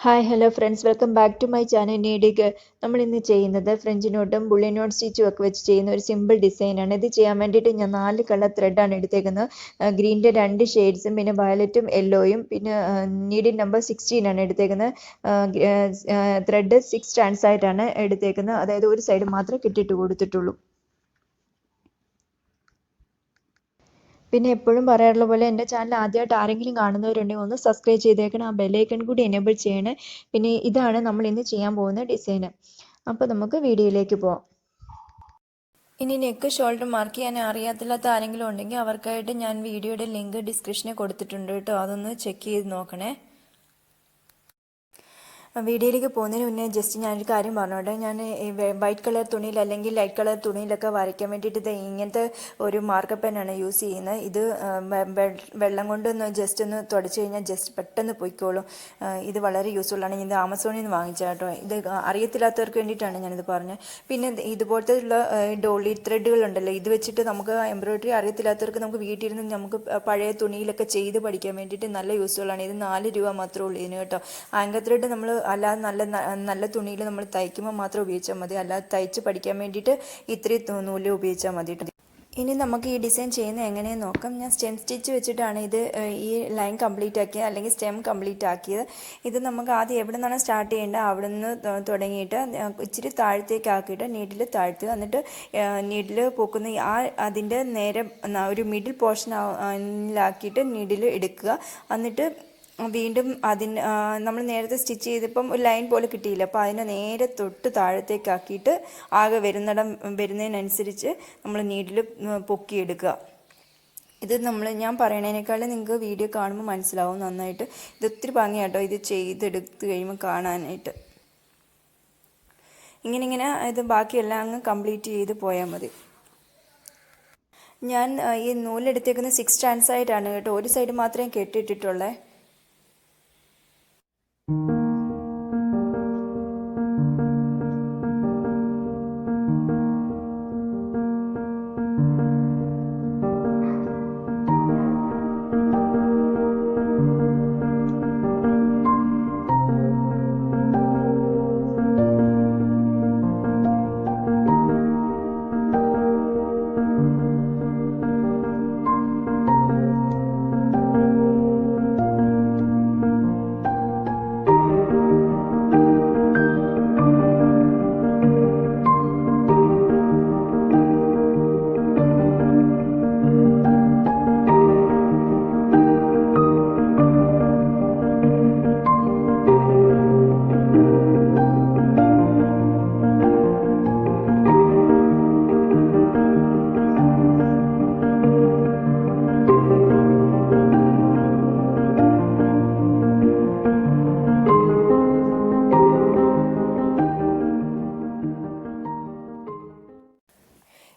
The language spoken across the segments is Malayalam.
Hi hello friends, welcome back to my channel നീഡിഗ്. നമ്മൾ ഇന്ന് ചെയ്യുന്നത് ഫ്രഞ്ച് നോട്ടും ബുള്ളി നോട്ട് സ്റ്റിച്ചും ഒക്കെ വെച്ച് ചെയ്യുന്ന ഒരു സിമ്പിൾ ഡിസൈനാണ്. ഇത് ചെയ്യാൻ വേണ്ടിയിട്ട് ഞാൻ 4 കളർ ത്രെഡാണ് എടുത്തേക്കുന്നത്. ഗ്രീനിൻ്റെ 2 ഷെയ്ഡ്സും പിന്നെ വയലറ്റും യെല്ലോയും പിന്നെ നീഡിൽ നമ്പർ 16 ആണ് എടുത്തേക്കുന്നത്. ത്രെഡ് 6 സ്റ്റാൻഡ്സ് ആയിട്ടാണ് എടുത്തേക്കുന്നത്, അതായത് ഒരു സൈഡ് മാത്രമേ കെട്ടിയിട്ട് കൊടുത്തിട്ടുള്ളൂ. പിന്നെ എപ്പോഴും പറയാറുള്ള പോലെ എൻ്റെ ചാനൽ ആദ്യമായിട്ട് ആരെങ്കിലും കാണുന്നവരുണ്ടെങ്കിൽ ഒന്ന് സബ്സ്ക്രൈബ് ചെയ്തേക്കണം, ആ ബെല്ലൈക്കൺ കൂടി എനേബിൾ ചെയ്യണേ. പിന്നെ ഇതാണ് നമ്മൾ ഇന്ന് ചെയ്യാൻ പോകുന്ന ഡിസൈൻ. അപ്പോൾ നമുക്ക് വീഡിയോയിലേക്ക് പോവാം. ഇനി നെക്ക് ഷോൾഡർ മാർക്ക് ചെയ്യാൻ അറിയാത്തില്ലാത്ത ആരെങ്കിലും ഉണ്ടെങ്കിൽ അവർക്കായിട്ട് ഞാൻ വീഡിയോയുടെ ലിങ്ക് ഡിസ്ക്രിപ്ഷനിൽ കൊടുത്തിട്ടുണ്ട് കേട്ടോ, അതൊന്ന് ചെക്ക് ചെയ്ത് നോക്കണേ. വീഡിയോയിലേക്ക് പോകുന്നതിന് മുന്നേ ജസ്റ്റ് ഞാനൊരു കാര്യം പറഞ്ഞോട്ടെ. ഞാൻ ഈ വൈറ്റ് കളർ തുണിയിൽ അല്ലെങ്കിൽ ലൈറ്റ് കളർ തുണിയിലൊക്കെ വരയ്ക്കാൻ വേണ്ടിയിട്ട് ഇത് ഇങ്ങനത്തെ ഒരു മാർക്കർ പെന്നാണ് യൂസ് ചെയ്യുന്നത്. ഇത് വെള്ളം കൊണ്ടൊന്ന് ജസ്റ്റ് ഒന്ന് തുടച്ച് കഴിഞ്ഞാൽ ജസ്റ്റ് പെട്ടെന്ന് പൊയ്ക്കോളും. ഇത് വളരെ യൂസ്ഫുള്ളാണ്. ഇത് ആമസോണിൽ നിന്ന് വാങ്ങിച്ച കേട്ടോ. ഇത് അറിയത്തില്ലാത്തവർക്ക് വേണ്ടിയിട്ടാണ് ഞാനിത് പറഞ്ഞത്. പിന്നെ ഇതുപോലത്തെ ഉള്ള ഡോളി ത്രെഡുകളുണ്ടല്ലോ, ഇത് വെച്ചിട്ട് നമുക്ക് എംബ്രോയിഡറി അറിയത്തില്ലാത്തവർക്ക് നമുക്ക് വീട്ടിലിരുന്ന് നമുക്ക് പഴയ തുണിയിലൊക്കെ ചെയ്ത് പഠിക്കാൻ വേണ്ടിയിട്ട് നല്ല യൂസ്ഫുള്ളാണ്. ഇത് 4 രൂപ മാത്രമേ ഉള്ളൂ ഇതിന് കേട്ടോ. ആങ്കർ ത്രെഡ് നമ്മൾ അല്ലാതെ നല്ല തുണിയിൽ നമ്മൾ തയ്ക്കുമ്പോൾ മാത്രം ഉപയോഗിച്ചാൽ മതി, അല്ലാതെ തയ്ച്ച് പഠിക്കാൻ വേണ്ടിയിട്ട് ഇത്രയും നൂല് ഉപയോഗിച്ചാൽ മതി. ഇനി നമുക്ക് ഈ ഡിസൈൻ ചെയ്യുന്നത് എങ്ങനെയെന്ന് നോക്കാം. ഞാൻ സ്റ്റെം സ്റ്റിച്ച് വെച്ചിട്ടാണ് ഇത് ഈ ലൈൻ കംപ്ലീറ്റ് ആക്കിയത്, അല്ലെങ്കിൽ സ്റ്റെം കംപ്ലീറ്റ് ആക്കിയത്. ഇത് നമുക്ക് ആദ്യം എവിടെ നിന്നാണ് സ്റ്റാർട്ട് ചെയ്യേണ്ടത് അവിടെ നിന്ന് തുടങ്ങിയിട്ട് ഇച്ചിരി താഴത്തേക്ക് ആക്കിയിട്ട് നീഡിൽ താഴ്ത്തുക. എന്നിട്ട് നീഡിൽ പൊക്കുന്ന അതിൻ്റെ നേരെ ഒരു മിഡിൽ പോർഷനിലാക്കിയിട്ട് നീഡിൽ എടുക്കുക. എന്നിട്ട് വീണ്ടും നമ്മൾ നേരത്തെ സ്റ്റിച്ച് ചെയ്തപ്പം ഒരു ലൈൻ പോലെ കിട്ടിയില്ല, അപ്പോൾ അതിനെ നേരെ തൊട്ട് താഴത്തേക്കാക്കിയിട്ട് ആകെ വരുന്നതിനനുസരിച്ച് നമ്മൾ നീഡിൽ പൊക്കിയെടുക്കുക. ഇത് ഞാൻ പറയണതിനേക്കാളും നിങ്ങൾക്ക് വീഡിയോ കാണുമ്പോൾ മനസ്സിലാവും നന്നായിട്ട്. ഇത് ഒത്തിരി ഭംഗിയാട്ടോ ഇത് ചെയ്തെടുത്ത് കഴിയുമ്പോൾ കാണാനായിട്ട്. ഇങ്ങനെ ഇത് ബാക്കിയെല്ലാം അങ്ങ് കംപ്ലീറ്റ് ചെയ്ത് പോയാൽ മതി. ഞാൻ ഈ നൂലെടുത്തേക്കുന്ന 6 സ്റ്റാൻഡ്സ് ആയിട്ടാണ് കേട്ടോ, ഒരു സൈഡ് മാത്രമേ കെട്ടിയിട്ടിട്ടുള്ളേ.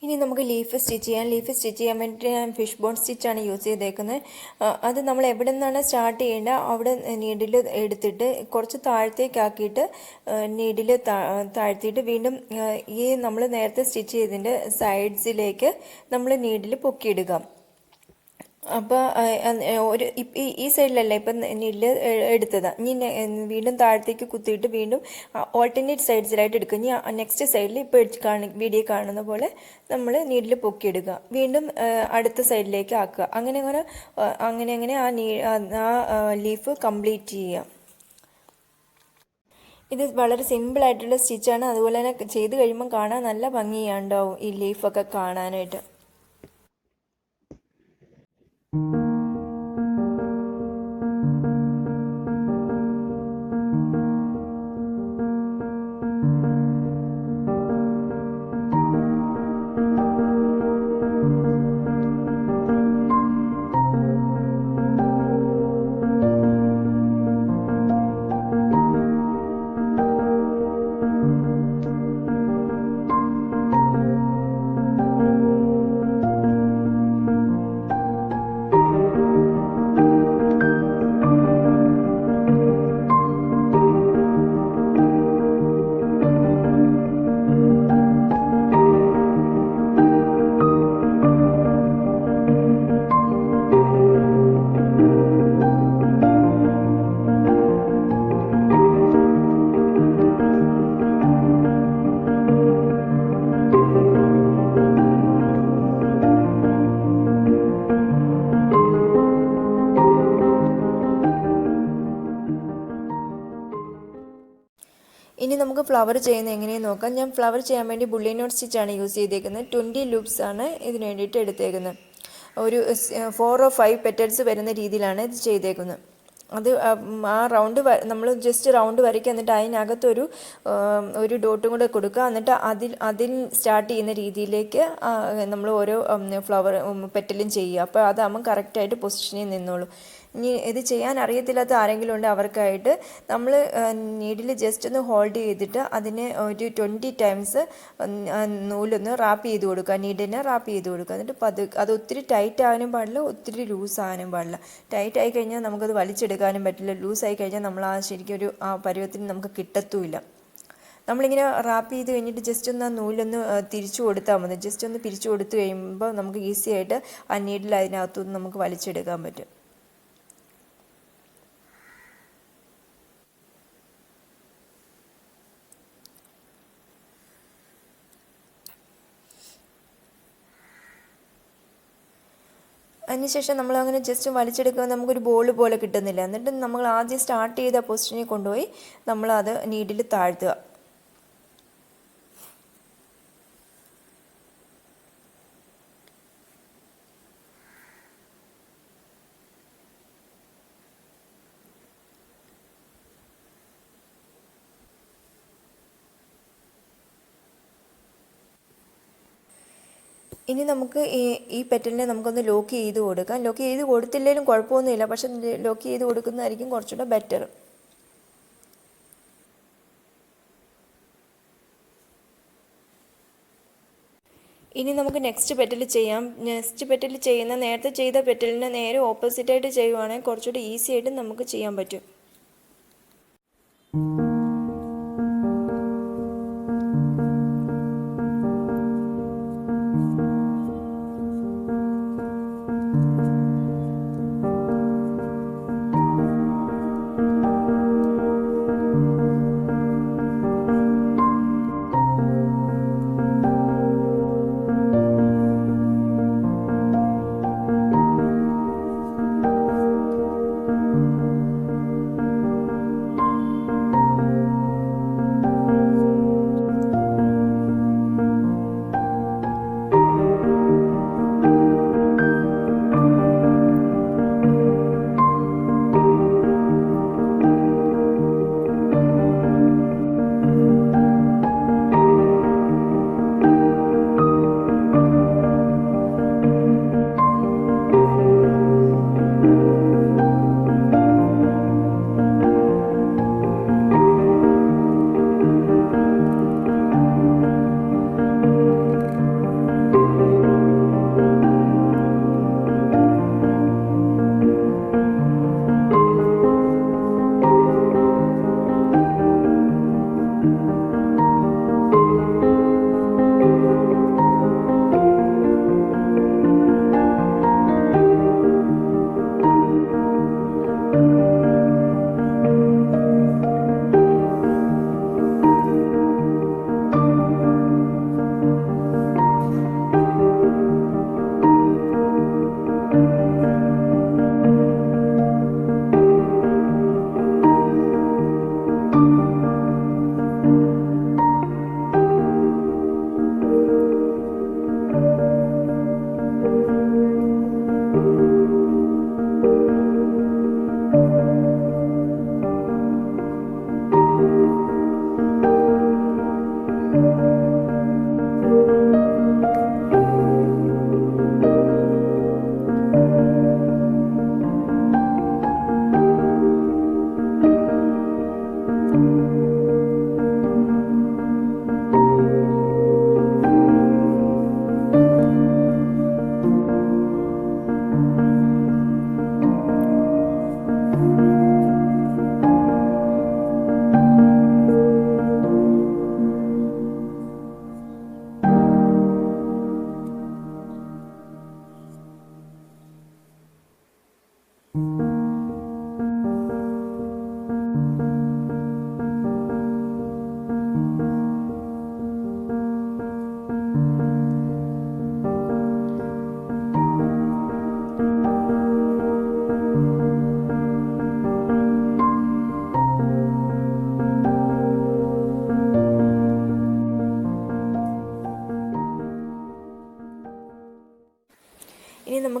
ഇനി നമുക്ക് ലീഫ് സ്റ്റിച്ച് ചെയ്യാം. ലീഫ് സ്റ്റിച്ച് ചെയ്യാൻ വേണ്ടിയിട്ട് ഞാൻ ഫിഷ് ബോൺ സ്റ്റിച്ചാണ് യൂസ് ചെയ്തേക്കുന്നത്. അത് നമ്മൾ എവിടെ നിന്നാണ് സ്റ്റാർട്ട് ചെയ്യേണ്ടത് അവിടെ നീഡിൽ എടുത്തിട്ട് കുറച്ച് താഴത്തേക്കാക്കിയിട്ട് നീഡിൽ താഴ്ത്തിയിട്ട് വീണ്ടും ഈ നമ്മൾ നേരത്തെ സ്റ്റിച്ച് ചെയ്തതിൻ്റെ സൈഡ്സിലേക്ക് നമ്മൾ നീഡിൽ പൊക്കിയിടുക. അപ്പോൾ ഈ സൈഡിലല്ല ഇപ്പം നീഡിൽ എടുത്തത്. ഇനി വീണ്ടും താഴത്തേക്ക് കുത്തിയിട്ട് വീണ്ടും ഓൾട്ടർനേറ്റ് സൈഡ്സിലായിട്ട് എടുക്കുക. ഇനി നെക്സ്റ്റ് സൈഡിൽ ഇപ്പോൾ വീഡിയോ കാണുന്ന പോലെ നമ്മൾ നീഡിൽ പൊക്കിയെടുക്കുക, വീണ്ടും അടുത്ത സൈഡിലേക്ക് ആക്കുക. അങ്ങനെ ആ ലീഫ് കംപ്ലീറ്റ് ചെയ്യുക. ഇത് വളരെ സിമ്പിളായിട്ടുള്ള സ്റ്റിച്ചാണ്. അതുപോലെ തന്നെ ചെയ്ത് കഴിയുമ്പോൾ കാണാൻ നല്ല ഭംഗിയുണ്ടാവും ഈ ലീഫൊക്കെ കാണാനായിട്ട്. ഇനി നമുക്ക് ഫ്ലവർ ചെയ്യുന്നത് എങ്ങനെയെന്ന് നോക്കാം. ഞാൻ ഫ്ലവർ ചെയ്യാൻ വേണ്ടി ബുള്ളി നോട്ട് സ്റ്റിച്ചാണ് യൂസ് ചെയ്തേക്കുന്നത്. 20 ലൂപ്സ് ആണ് ഇതിന് വേണ്ടിയിട്ട് എടുത്തേക്കുന്നത്. ഒരു 4 or 5 പെറ്റൽസ് വരുന്ന രീതിയിലാണ് ഇത് ചെയ്തേക്കുന്നത്. അത് ആ റൗണ്ട് നമ്മൾ ജസ്റ്റ് റൗണ്ട് വരയ്ക്കുക, എന്നിട്ട് അതിനകത്തൊരു ഡോട്ടും കൂടെ കൊടുക്കുക. എന്നിട്ട് അതിൽ സ്റ്റാർട്ട് ചെയ്യുന്ന രീതിയിലേക്ക് നമ്മൾ ഓരോ ഫ്ലവർ പെറ്റലും ചെയ്യുക. അപ്പോൾ അതാകുമ്പോൾ കറക്റ്റായിട്ട് പൊസിഷനിൽ നിന്നോളൂ. ഇനി ഇത് ചെയ്യാൻ അറിയത്തില്ലാത്ത ആരെങ്കിലും ഉണ്ട് അവർക്കായിട്ട് നമ്മൾ നീഡിൽ ജസ്റ്റ് ഒന്ന് ഹോൾഡ് ചെയ്തിട്ട് അതിനെ ഒരു 20 ടൈംസ് നൂലൊന്ന് റാപ്പ് ചെയ്ത് കൊടുക്കുക, നീഡിനെ റാപ്പ് ചെയ്ത് കൊടുക്കുക. എന്നിട്ട് അത് ഒത്തിരി ടൈറ്റ് ആകാനും പാടില്ല, ഒത്തിരി ലൂസ് ആകാനും പാടില്ല. ടൈറ്റ് ആയി കഴിഞ്ഞാൽ നമുക്കത് വലിച്ചെടുക്കാനും പറ്റില്ല, ലൂസായി കഴിഞ്ഞാൽ നമ്മൾ ശരിക്കും ആ പരുവത്തിന് നമുക്ക് കിട്ടത്തുമില്ല. നമ്മളിങ്ങനെ റാപ്പ് ചെയ്ത് കഴിഞ്ഞിട്ട് ജസ്റ്റ് ഒന്ന് ആ നൂലൊന്ന് തിരിച്ചു കൊടുത്താൽ മതി. ജസ്റ്റ് ഒന്ന് പിരിച്ചു കൊടുത്തു കഴിയുമ്പോൾ നമുക്ക് ഈസി ആയിട്ട് ആ നീഡിൽ അതിനകത്തുനിന്ന് നമുക്ക് വലിച്ചെടുക്കാൻ പറ്റും. അതിനുശേഷം നമ്മളങ്ങനെ ജസ്റ്റ് വലിച്ചെടുക്കുമ്പോൾ നമുക്കൊരു ബോൾ പോലെ കിട്ടുന്നില്ല. എന്നിട്ട് നമ്മൾ ആദ്യം സ്റ്റാർട്ട് ചെയ്ത പൊസിഷനിൽ കൊണ്ടുപോയി നമ്മളത് നീഡിൽ താഴ്ത്തുക. ഇനി നമുക്ക് ഈ പെറ്റലിനെ നമുക്കൊന്ന് ലോക്ക് ചെയ്ത് കൊടുക്കാം. ലോക്ക് ചെയ്ത് കൊടുത്തില്ലെങ്കിലും കുഴപ്പമൊന്നുമില്ല, പക്ഷെ ലോക്ക് ചെയ്ത് കൊടുക്കുന്നതായിരിക്കും കുറച്ചുകൂടെ ബെറ്റർ. ഇനി നമുക്ക് നെക്സ്റ്റ് പെറ്റൽ ചെയ്യാം. നെക്സ്റ്റ് പെറ്റൽ ചെയ്യുന്ന നേരത്തെ ചെയ്ത പെറ്റലിന് നേരെ ഓപ്പോസിറ്റായിട്ട് ചെയ്യുവാണെങ്കിൽ കുറച്ചുകൂടി ഈസി ആയിട്ട് നമുക്ക് ചെയ്യാൻ പറ്റും.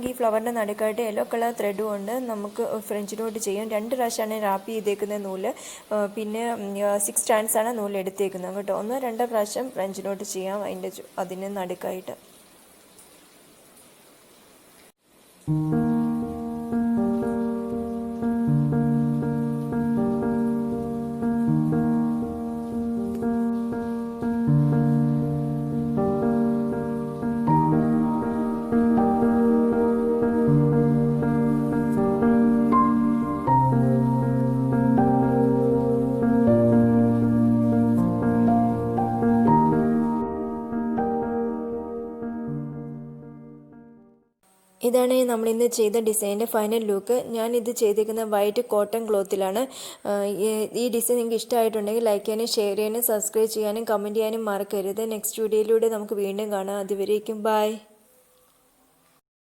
നമുക്ക് ഈ ഫ്ലവറിൻ്റെ നടുക്കായിട്ട് യെല്ലോ കളർ ത്രെഡ് കൊണ്ട് നമുക്ക് ഫ്രഞ്ച് നോട്ട് ചെയ്യാം. 2 പ്രാവശ്യമാണ് റാപ്പ് ചെയ്തേക്കുന്ന നൂല്. പിന്നെ 6 സ്റ്റാൻഡ്സ് ആണ് നൂല് എടുത്തേക്കുന്നത് കേട്ടോ. 1-2 പ്രാവശ്യം ഫ്രഞ്ച് നോട്ട് ചെയ്യാം അതിന് നടുക്കായിട്ട്. ഇതാണ് നമ്മളിന്ന് ചെയ്ത ഡിസൈൻ്റെ ഫൈനൽ ലുക്ക്. ഞാനിത് ചെയ്തേക്കുന്ന വൈറ്റ് കോട്ടൺ ക്ലോത്തിലാണ്. ഈ ഡിസൈൻ നിങ്ങൾക്ക് ഇഷ്ടമായിട്ടുണ്ടെങ്കിൽ ലൈക്ക് ചെയ്യാനും ഷെയർ ചെയ്യാനും സബ്സ്ക്രൈബ് ചെയ്യാനും കമൻറ്റ് ചെയ്യാനും മറക്കരുത്. നെക്സ്റ്റ് വീഡിയോയിലൂടെ നമുക്ക് വീണ്ടും കാണാം. അതുവരേക്കും ബൈ.